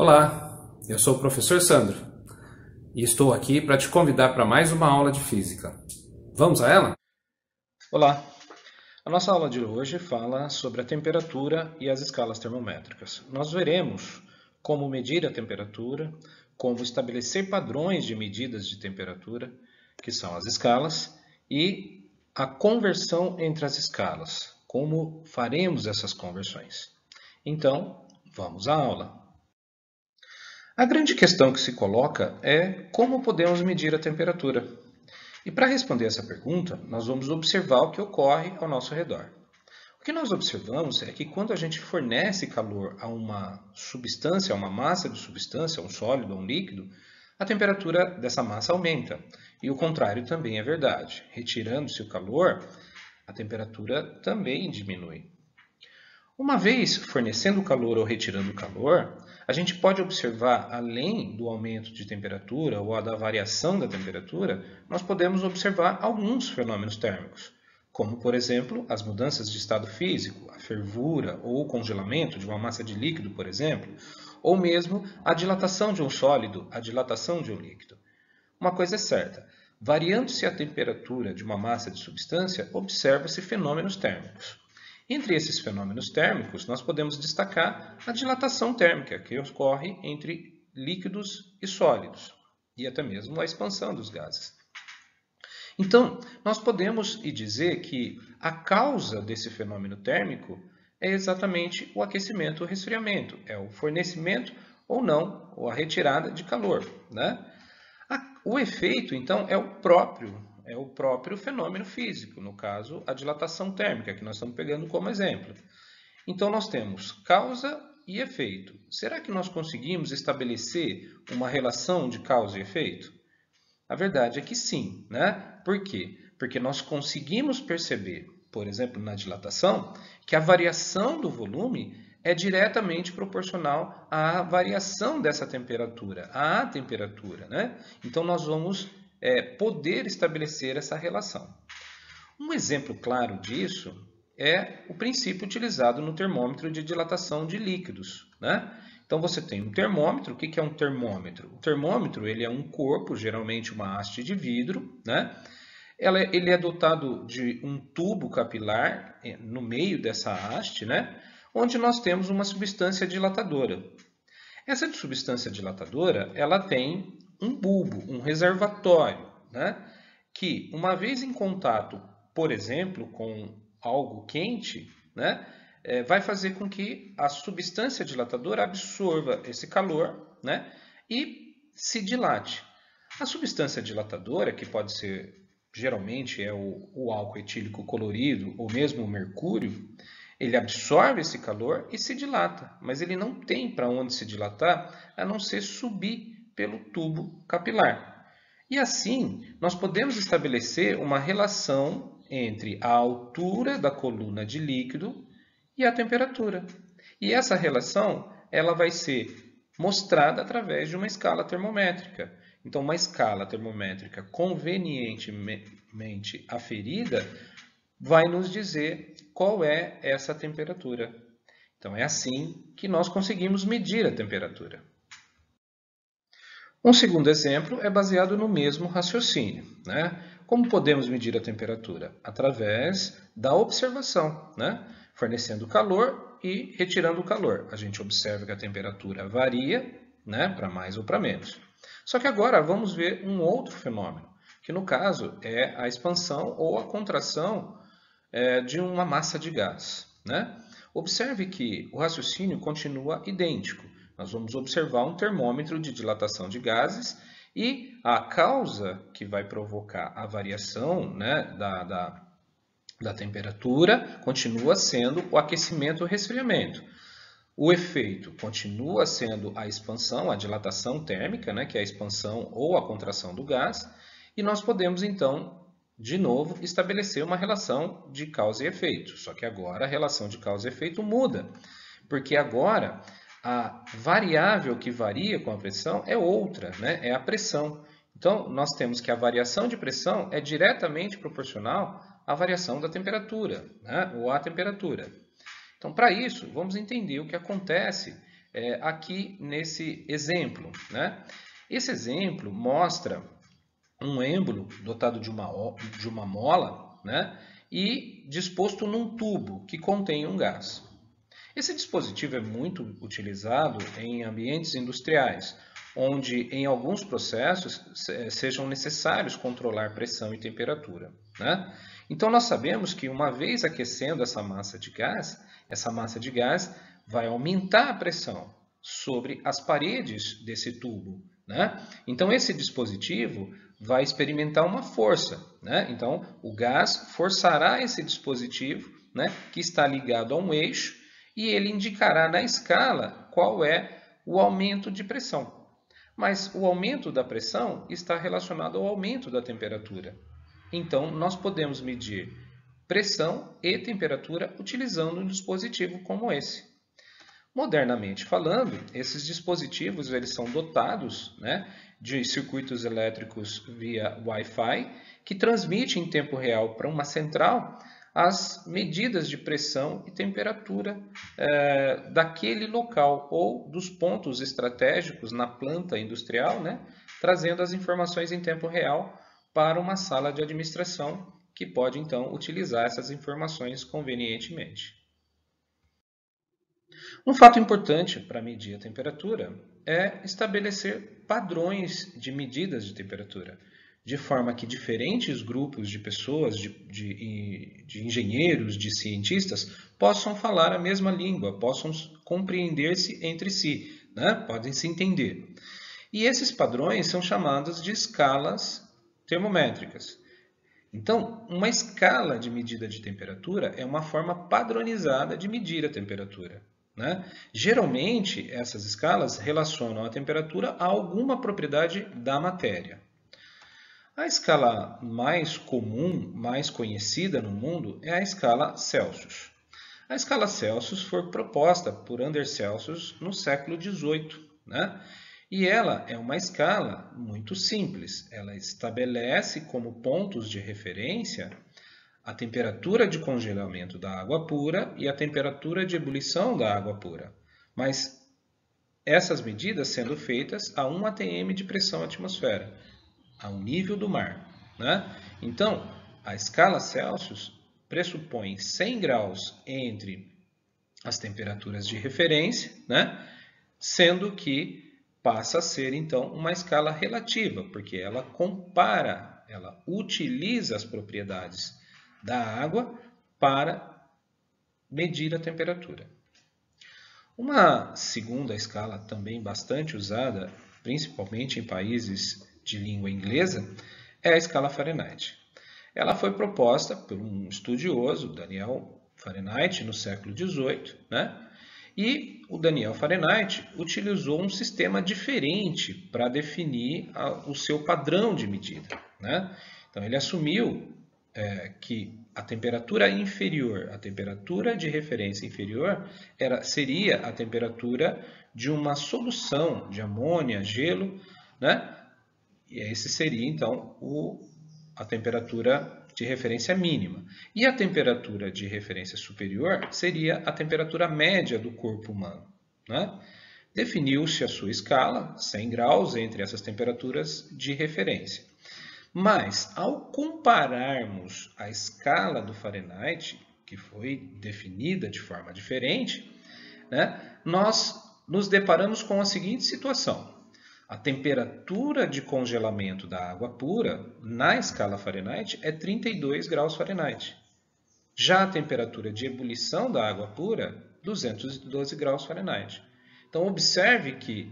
Olá, eu sou o professor Sandro e estou aqui para te convidar para mais uma aula de física. Vamos a ela? Olá! A nossa aula de hoje fala sobre a temperatura e as escalas termométricas. Nós veremos como medir a temperatura, como estabelecer padrões de medidas de temperatura, que são as escalas, e a conversão entre as escalas, como faremos essas conversões. Então, vamos à aula. A grande questão que se coloca é como podemos medir a temperatura. E para responder essa pergunta, nós vamos observar o que ocorre ao nosso redor. O que nós observamos é que quando a gente fornece calor a uma substância, a uma massa de substância, a um sólido, a um líquido, a temperatura dessa massa aumenta. E o contrário também é verdade. Retirando-se o calor, a temperatura também diminui. Uma vez fornecendo calor ou retirando calor, a gente pode observar, além do aumento de temperatura ou da variação da temperatura, nós podemos observar alguns fenômenos térmicos, como, por exemplo, as mudanças de estado físico, a fervura ou o congelamento de uma massa de líquido, por exemplo, ou mesmo a dilatação de um sólido, a dilatação de um líquido. Uma coisa é certa, variando-se a temperatura de uma massa de substância, observa-se fenômenos térmicos. Entre esses fenômenos térmicos, nós podemos destacar a dilatação térmica, que ocorre entre líquidos e sólidos, e até mesmo a expansão dos gases. Então, nós podemos dizer que a causa desse fenômeno térmico é exatamente o aquecimento ou resfriamento, é o fornecimento ou não, ou a retirada de calor, né? O efeito, então, é o próprio fenômeno físico, no caso, a dilatação térmica, que nós estamos pegando como exemplo. Então, nós temos causa e efeito. Será que nós conseguimos estabelecer uma relação de causa e efeito? A verdade é que sim, né? Por quê? Porque nós conseguimos perceber, por exemplo, na dilatação, que a variação do volume é diretamente proporcional à variação dessa temperatura, à temperatura, né? Então, nós vamos poder estabelecer essa relação. Um exemplo claro disso é o princípio utilizado no termômetro de dilatação de líquidos, né? Então, você tem um termômetro. O que é um termômetro? O termômetro ele é um corpo, geralmente uma haste de vidro, né? Ele é dotado de um tubo capilar no meio dessa haste, né? Onde nós temos uma substância dilatadora. Essa substância dilatadora ela tem um bulbo, um reservatório, né? Que, uma vez em contato, por exemplo, com algo quente, né? Vai fazer com que a substância dilatadora absorva esse calor, né? E se dilate. A substância dilatadora, que pode ser, geralmente, é o álcool etílico colorido ou mesmo o mercúrio, ele absorve esse calor e se dilata, mas ele não tem para onde se dilatar a não ser subir pelo tubo capilar. E assim, nós podemos estabelecer uma relação entre a altura da coluna de líquido e a temperatura. E essa relação ela vai ser mostrada através de uma escala termométrica. Então, uma escala termométrica convenientemente aferida vai nos dizer qual é essa temperatura. Então, é assim que nós conseguimos medir a temperatura. Um segundo exemplo é baseado no mesmo raciocínio, né? Como podemos medir a temperatura? Através da observação, né? Fornecendo calor e retirando o calor. A gente observa que a temperatura varia, né? Para mais ou para menos. Só que agora vamos ver um outro fenômeno, que no caso é a expansão ou a contração de uma massa de gás, né? Observe que o raciocínio continua idêntico. Nós vamos observar um termômetro de dilatação de gases e a causa que vai provocar a variação, né, da temperatura continua sendo o aquecimento ou resfriamento. O efeito continua sendo a expansão, a dilatação térmica, né, que é a expansão ou a contração do gás, e nós podemos então, de novo, estabelecer uma relação de causa e efeito. Só que agora a relação de causa e efeito muda, porque agora a variável que varia com a pressão é outra, né? É a pressão. Então, nós temos que a variação de pressão é diretamente proporcional à variação da temperatura, né? Ou à temperatura. Então, para isso, vamos entender o que acontece aqui nesse exemplo, né? Esse exemplo mostra um êmbolo dotado de uma mola, né? E disposto num tubo que contém um gás. Esse dispositivo é muito utilizado em ambientes industriais, onde em alguns processos sejam necessários controlar pressão e temperatura, né? Então nós sabemos que uma vez aquecendo essa massa de gás vai aumentar a pressão sobre as paredes desse tubo, né? Então esse dispositivo vai experimentar uma força, né? Então o gás forçará esse dispositivo, né, que está ligado a um eixo, e ele indicará na escala qual é o aumento de pressão. Mas o aumento da pressão está relacionado ao aumento da temperatura. Então, nós podemos medir pressão e temperatura utilizando um dispositivo como esse. Modernamente falando, esses dispositivos eles são dotados, né, de circuitos elétricos via Wi-Fi que transmite em tempo real para uma central as medidas de pressão e temperatura daquele local ou dos pontos estratégicos na planta industrial, né, trazendo as informações em tempo real para uma sala de administração que pode então utilizar essas informações convenientemente. Um fato importante para medir a temperatura é estabelecer padrões de medidas de temperatura, de forma que diferentes grupos de pessoas, de engenheiros, de cientistas, possam falar a mesma língua, possam compreender-se entre si, né? Podem se entender. E esses padrões são chamados de escalas termométricas. Então, uma escala de medida de temperatura é uma forma padronizada de medir a temperatura, né? Geralmente, essas escalas relacionam a temperatura a alguma propriedade da matéria. A escala mais comum, mais conhecida no mundo, é a escala Celsius. A escala Celsius foi proposta por Anders Celsius no século XVIII, né? E ela é uma escala muito simples. Ela estabelece como pontos de referência a temperatura de congelamento da água pura e a temperatura de ebulição da água pura. Mas essas medidas sendo feitas a 1 atm de pressão atmosfera, ao nível do mar, né? Então, a escala Celsius pressupõe 100 graus entre as temperaturas de referência, né? Sendo que passa a ser, então, uma escala relativa, porque ela compara, ela utiliza as propriedades da água para medir a temperatura. Uma segunda escala também bastante usada, principalmente em países de língua inglesa, é a escala Fahrenheit. Ela foi proposta por um estudioso, Daniel Fahrenheit, no século XVIII, né? E o Daniel Fahrenheit utilizou um sistema diferente para definir o seu padrão de medida, né? Então ele assumiu que a temperatura inferior, a temperatura de referência inferior, seria a temperatura de uma solução de amônia, gelo, né? E esse seria, então, a temperatura de referência mínima. E a temperatura de referência superior seria a temperatura média do corpo humano, né? Definiu-se a sua escala, 100 graus, entre essas temperaturas de referência. Mas, ao compararmos a escala do Fahrenheit, que foi definida de forma diferente, né, nós nos deparamos com a seguinte situação. A temperatura de congelamento da água pura, na escala Fahrenheit, é 32 graus Fahrenheit. Já a temperatura de ebulição da água pura, 212 graus Fahrenheit. Então, observe que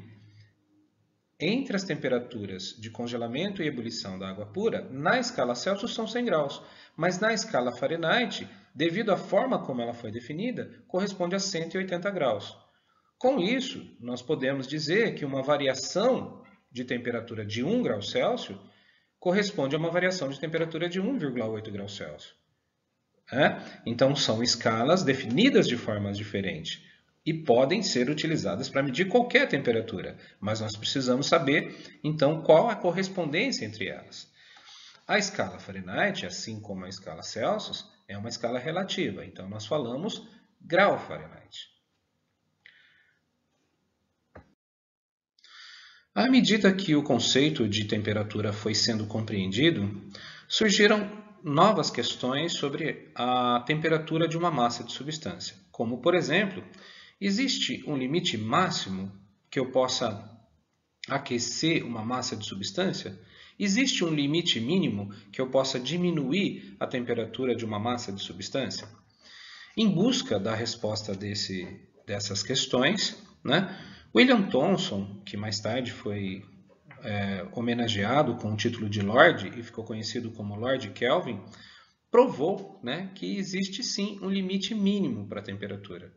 entre as temperaturas de congelamento e ebulição da água pura, na escala Celsius são 100 graus, mas na escala Fahrenheit, devido à forma como ela foi definida, corresponde a 180 graus. Com isso, nós podemos dizer que uma variação de temperatura de 1 grau Celsius corresponde a uma variação de temperatura de 1,8 graus Celsius. Então, são escalas definidas de formas diferentes e podem ser utilizadas para medir qualquer temperatura, mas nós precisamos saber, então, qual a correspondência entre elas. A escala Fahrenheit, assim como a escala Celsius, é uma escala relativa, então nós falamos grau Fahrenheit. À medida que o conceito de temperatura foi sendo compreendido, surgiram novas questões sobre a temperatura de uma massa de substância, como, por exemplo, existe um limite máximo que eu possa aquecer uma massa de substância? Existe um limite mínimo que eu possa diminuir a temperatura de uma massa de substância? Em busca da resposta dessas questões, né, William Thomson, que mais tarde foi homenageado com o título de Lord e ficou conhecido como Lord Kelvin, provou, né, que existe sim um limite mínimo para a temperatura.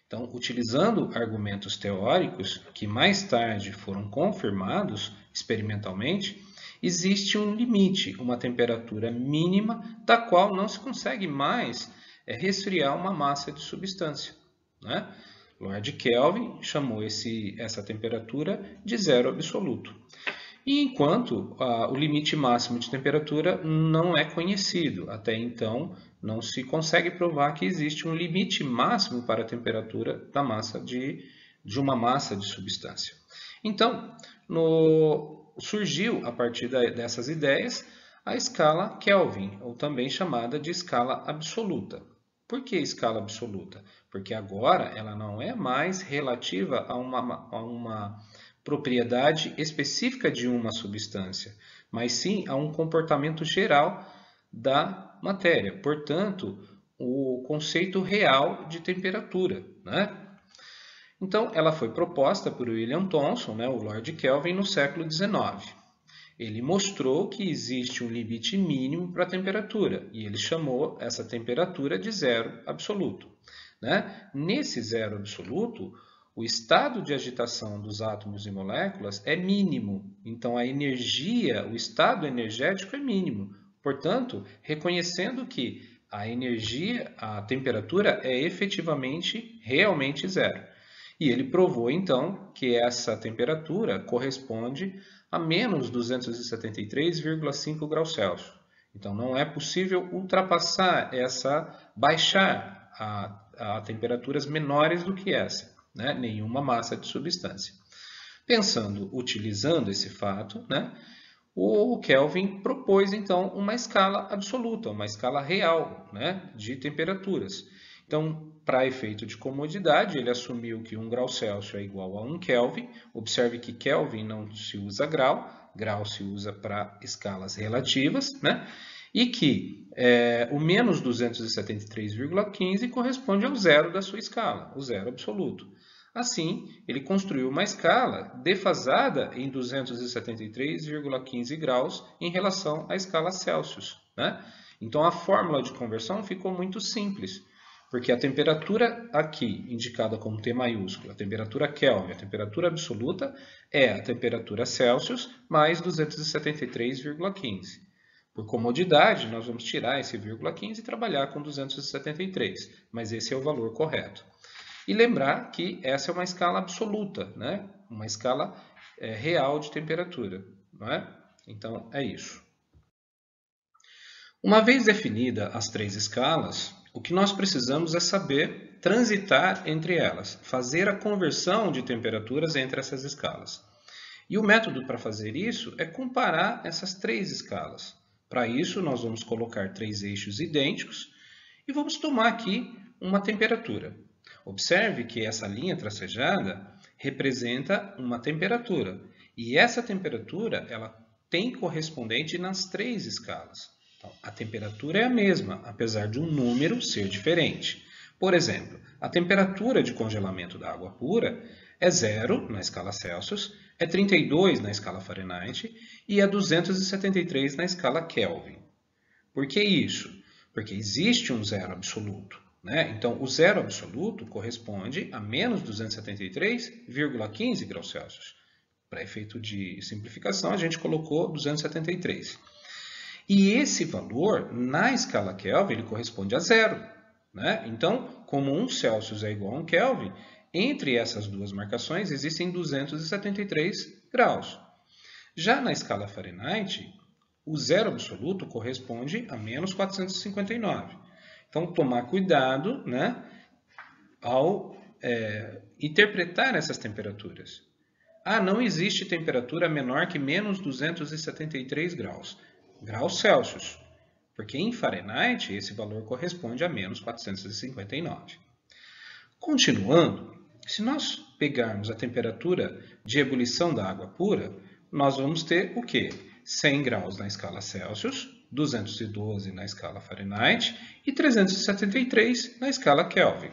Então, utilizando argumentos teóricos que mais tarde foram confirmados experimentalmente, existe um limite, uma temperatura mínima da qual não se consegue mais resfriar uma massa de substância, né? Lord Kelvin chamou essa temperatura de zero absoluto. E enquanto o limite máximo de temperatura não é conhecido, até então não se consegue provar que existe um limite máximo para a temperatura da massa de uma massa de substância. Então, surgiu a partir dessas ideias a escala Kelvin, ou também chamada de escala absoluta. Por que escala absoluta? Porque agora ela não é mais relativa a uma propriedade específica de uma substância, mas sim a um comportamento geral da matéria. Portanto, o conceito real de temperatura, né? Então, ela foi proposta por William Thomson, né, o Lord Kelvin, no século XIX. Ele mostrou que existe um limite mínimo para a temperatura e ele chamou essa temperatura de zero absoluto, né? Nesse zero absoluto, o estado de agitação dos átomos e moléculas é mínimo, então a energia, o estado energético é mínimo. Portanto, reconhecendo que a energia, a temperatura é efetivamente, realmente zero. E ele provou então que essa temperatura corresponde a menos 273,5 graus Celsius. Então não é possível ultrapassar baixar a temperaturas menores do que essa, né? Nenhuma massa de substância. Utilizando esse fato, né? O Kelvin propôs então uma escala absoluta, uma escala real, né, de temperaturas. Então, para efeito de comodidade, ele assumiu que 1 grau Celsius é igual a 1 Kelvin. Observe que Kelvin não se usa grau se usa para escalas relativas, né? E que o menos 273,15 corresponde ao zero da sua escala, o zero absoluto. Assim, ele construiu uma escala defasada em 273,15 graus em relação à escala Celsius, né? Então, a fórmula de conversão ficou muito simples, porque a temperatura aqui, indicada como T maiúsculo, a temperatura Kelvin, a temperatura absoluta, é a temperatura Celsius mais 273,15. Por comodidade, nós vamos tirar esse vírgula 15 e trabalhar com 273, mas esse é o valor correto. E lembrar que essa é uma escala absoluta, né? Uma escala real de temperatura, não é? Então, é isso. Uma vez definida as três escalas, o que nós precisamos é saber transitar entre elas, fazer a conversão de temperaturas entre essas escalas. E o método para fazer isso é comparar essas três escalas. Para isso, nós vamos colocar três eixos idênticos e vamos tomar aqui uma temperatura. Observe que essa linha tracejada representa uma temperatura. E essa temperatura ela tem correspondente nas três escalas. Então, a temperatura é a mesma, apesar de um número ser diferente. Por exemplo, a temperatura de congelamento da água pura é 0 na escala Celsius, é 32 na escala Fahrenheit e é 273 na escala Kelvin. Por que isso? Porque existe um zero absoluto, né? Então, o zero absoluto corresponde a menos 273,15 graus Celsius. Para efeito de simplificação, a gente colocou 273. E esse valor, na escala Kelvin, ele corresponde a zero, né? Então, como 1 Celsius é igual a 1 Kelvin, entre essas duas marcações existem 273 graus. Já na escala Fahrenheit, o zero absoluto corresponde a menos 459. Então, tomar cuidado, né, ao interpretar essas temperaturas. Ah, não existe temperatura menor que menos 273 graus. Graus Celsius. Porque em Fahrenheit esse valor corresponde a menos 459. Continuando, se nós pegarmos a temperatura de ebulição da água pura, nós vamos ter o quê? 100 graus na escala Celsius, 212 na escala Fahrenheit e 373 na escala Kelvin.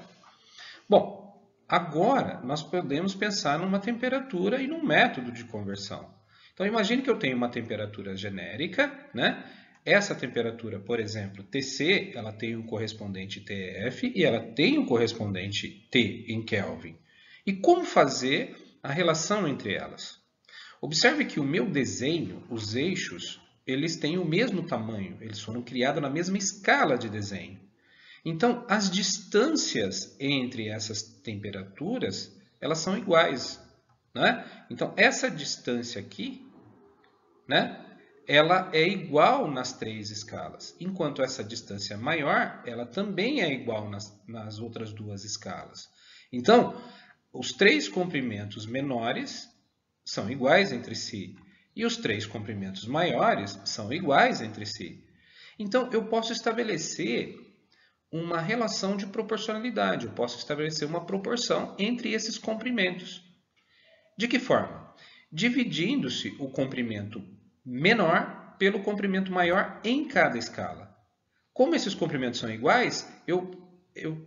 Bom, agora nós podemos pensar numa temperatura e num método de conversão. Então imagine que eu tenho uma temperatura genérica, né? Essa temperatura, por exemplo, Tc, ela tem um correspondente Tf e ela tem um correspondente T em Kelvin. E como fazer a relação entre elas? Observe que o meu desenho, os eixos, eles têm o mesmo tamanho, eles foram criados na mesma escala de desenho. Então, as distâncias entre essas temperaturas, elas são iguais, né? Então, essa distância aqui, né? Ela é igual nas três escalas, enquanto essa distância maior, ela também é igual nas outras duas escalas. Então, os três comprimentos menores são iguais entre si, e os três comprimentos maiores são iguais entre si. Então, eu posso estabelecer uma relação de proporcionalidade, eu posso estabelecer uma proporção entre esses comprimentos. De que forma? Dividindo-se o comprimento menor pelo comprimento maior em cada escala. Como esses comprimentos são iguais, eu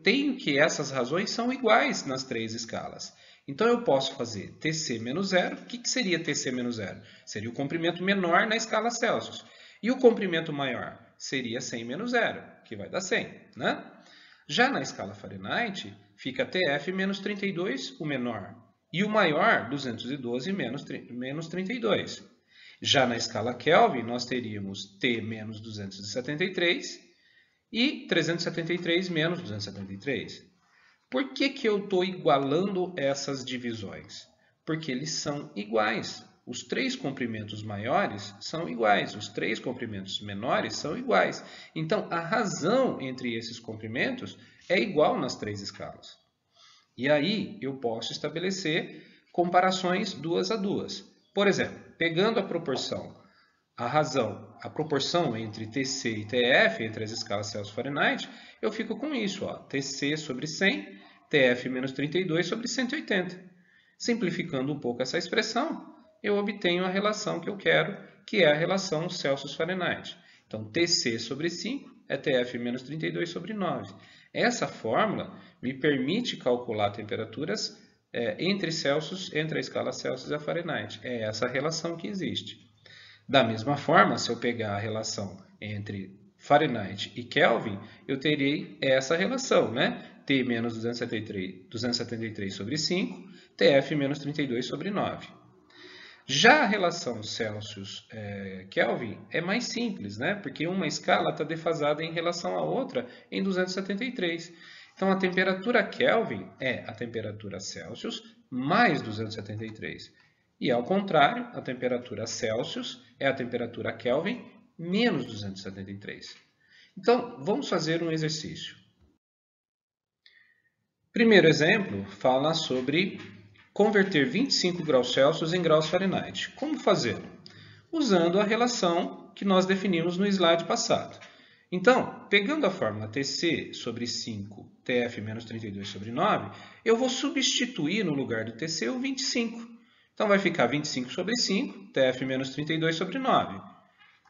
tenho que essas razões são iguais nas três escalas. Então eu posso fazer Tc menos zero. O que seria Tc menos zero? Seria o comprimento menor na escala Celsius. E o comprimento maior seria 100 menos zero, que vai dar 100. Né? Já na escala Fahrenheit, fica Tf menos 32, o menor. E o maior, 212 menos 32. Já na escala Kelvin, nós teríamos T menos 273 e 373 menos 273. Por que eu estou igualando essas divisões? Porque eles são iguais. Os três comprimentos maiores são iguais, os três comprimentos menores são iguais. Então, a razão entre esses comprimentos é igual nas três escalas. E aí, eu posso estabelecer comparações duas a duas. Por exemplo, pegando a proporção, a proporção entre Tc e Tf, entre as escalas Celsius e Fahrenheit, eu fico com isso, ó, Tc sobre 100, Tf menos 32 sobre 180. Simplificando um pouco essa expressão, eu obtenho a relação que eu quero, que é a relação Celsius-Fahrenheit. Então, Tc sobre 5 é Tf menos 32 sobre 9. Essa fórmula me permite calcular temperaturas entre a escala Celsius e a Fahrenheit. É essa relação que existe. Da mesma forma, se eu pegar a relação entre Fahrenheit e Kelvin, eu terei essa relação, né? T menos 273 sobre 5, Tf menos 32 sobre 9. Já a relação Celsius-Kelvin é mais simples, né? Porque uma escala está defasada em relação à outra em 273. Então, a temperatura Kelvin é a temperatura Celsius mais 273. E, ao contrário, a temperatura Celsius é a temperatura Kelvin menos 273. Então, vamos fazer um exercício. Primeiro exemplo fala sobre converter 25 graus Celsius em graus Fahrenheit. Como fazê-lo? Usando a relação que nós definimos no slide passado. Então, pegando a fórmula Tc sobre 5, Tf menos 32 sobre 9, eu vou substituir no lugar do Tc o 25. Então, vai ficar 25 sobre 5, Tf menos 32 sobre 9.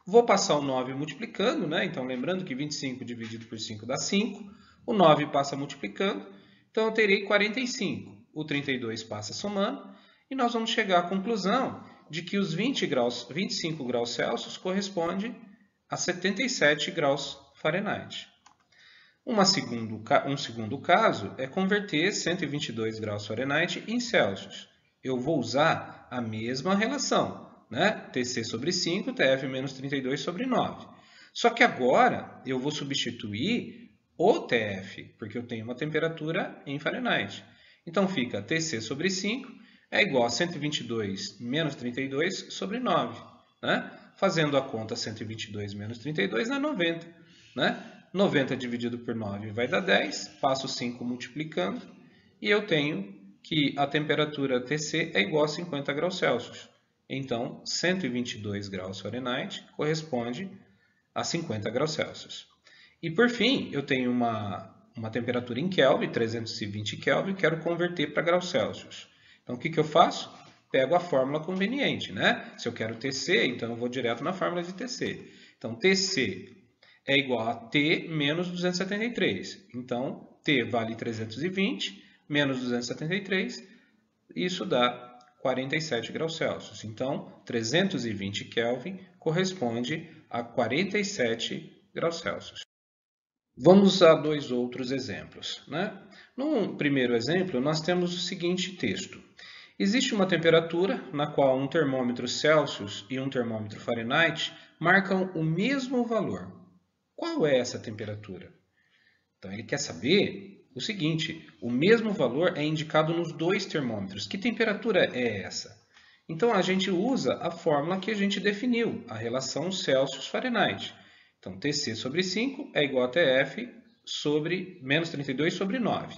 Vou passar o 9 multiplicando, né? Então, lembrando que 25 dividido por 5 dá 5. O 9 passa multiplicando, então eu terei 45. O 32 passa somando, e nós vamos chegar à conclusão de que os 25 graus Celsius corresponde a 77 graus Fahrenheit. Um segundo caso é converter 122 graus Fahrenheit em Celsius. Eu vou usar a mesma relação, né? Tc sobre 5, Tf menos 32 sobre 9. Só que agora eu vou substituir o Tf, porque eu tenho uma temperatura em Fahrenheit. Então fica Tc sobre 5 é igual a 122 menos 32 sobre 9. Né? Fazendo a conta, 122 menos 32 dá 90. Né? 90 dividido por 9 vai dar 10. Passo 5 multiplicando e eu tenho que a temperatura Tc é igual a 50 graus Celsius. Então, 122 graus Fahrenheit corresponde a 50 graus Celsius. E por fim, eu tenho uma temperatura em Kelvin, 320 Kelvin, quero converter para graus Celsius. Então, o que eu faço? Pego a fórmula conveniente, né? Se eu quero Tc, então eu vou direto na fórmula de Tc. Então, Tc é igual a T menos 273. Então, T vale 320 menos 273, isso dá 47 graus Celsius. Então, 320 Kelvin corresponde a 47 graus Celsius. Vamos a dois outros exemplos, né? No primeiro exemplo, nós temos o seguinte texto. Existe uma temperatura na qual um termômetro Celsius e um termômetro Fahrenheit marcam o mesmo valor. Qual é essa temperatura? Então, ele quer saber o seguinte, o mesmo valor é indicado nos dois termômetros. Que temperatura é essa? Então, a gente usa a fórmula que a gente definiu, a relação Celsius-Fahrenheit. Então, Tc sobre 5 é igual a Tf sobre menos 32 sobre 9.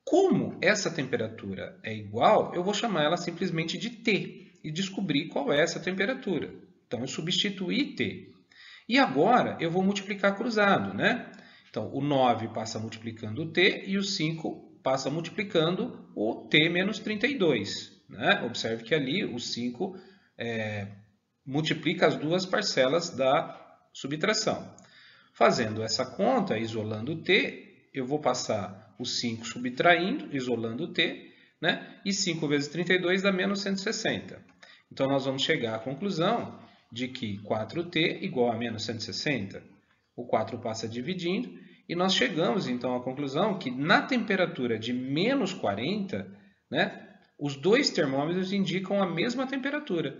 Como essa temperatura é igual, eu vou chamar ela simplesmente de T e descobrir qual é essa temperatura. Então, eu substituí T. E agora, eu vou multiplicar cruzado, né? Então, o 9 passa multiplicando o T e o 5 passa multiplicando o T menos 32. Né? Observe que ali o 5 multiplica as duas parcelas da subtração. Fazendo essa conta, isolando o T, eu vou passar o 5 subtraindo, isolando o T, né? E 5 vezes 32 dá menos 160. Então, nós vamos chegar à conclusão de que 4T igual a menos 160. O 4 passa dividindo e nós chegamos, então, à conclusão que na temperatura de menos 40, né, os dois termômetros indicam a mesma temperatura.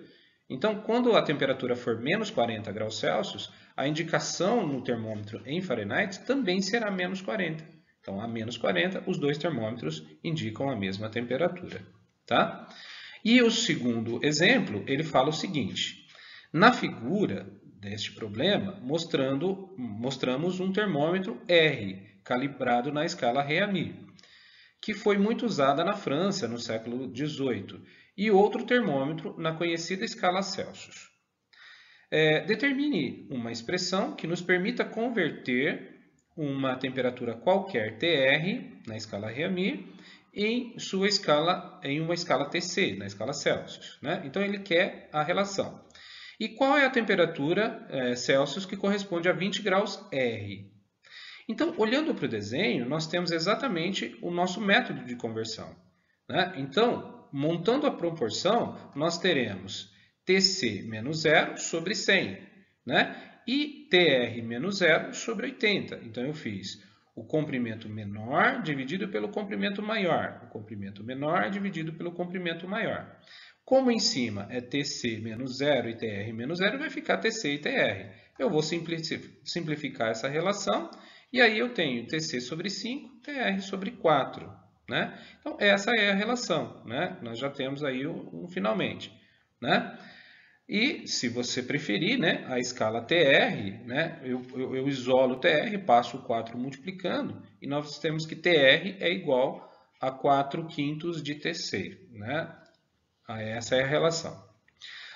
Então, quando a temperatura for menos 40 graus Celsius, a indicação no termômetro em Fahrenheit também será menos 40. Então, a menos 40, os dois termômetros indicam a mesma temperatura. Tá? E o segundo exemplo, ele fala o seguinte. Na figura deste problema, mostramos um termômetro R, calibrado na escala Réaumur, que foi muito usada na França no século XVIII, e outro termômetro na conhecida escala Celsius. Determine uma expressão que nos permita converter uma temperatura qualquer TR, na escala Réaumur, em uma escala TC, na escala Celsius. Né? Então, ele quer a relação. E qual é a temperatura Celsius que corresponde a 20 graus R? Então, olhando para o desenho, nós temos exatamente o nosso método de conversão. Né? Então, montando a proporção, nós teremos Tc menos 0 sobre 100, né? E Tr menos 0 sobre 80. Então, eu fiz o comprimento menor dividido pelo comprimento maior. O comprimento menor dividido pelo comprimento maior. Como em cima é Tc menos 0 e Tr menos 0, vai ficar Tc e Tr. Eu vou simplificar essa relação e aí eu tenho Tc sobre 5, Tr sobre 4. Né? Então, essa é a relação. Né? Nós já temos aí um finalmente. Né? E, se você preferir, né, a escala TR, né, eu isolo o TR, passo o 4 multiplicando, e nós temos que TR é igual a 4/5 de TC. Né? Essa é a relação.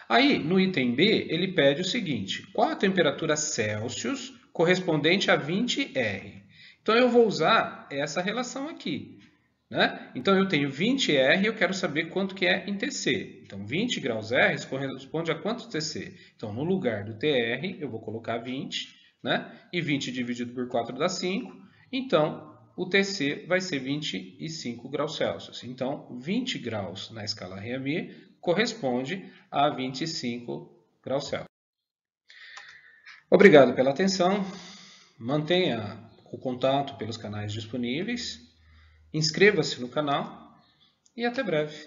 Aí, no item B, ele pede o seguinte, qual a temperatura Celsius correspondente a 20 R? Então, eu vou usar essa relação aqui. Né? Então, eu tenho 20 R e eu quero saber quanto que é em TC. Então, 20 graus R corresponde a quanto TC? Então, no lugar do TR, eu vou colocar 20, né? E 20 dividido por 4 dá 5. Então, o TC vai ser 25 graus Celsius. Então, 20 graus na escala Réaumur corresponde a 25 graus Celsius. Obrigado pela atenção. Mantenha o contato pelos canais disponíveis. Inscreva-se no canal e até breve.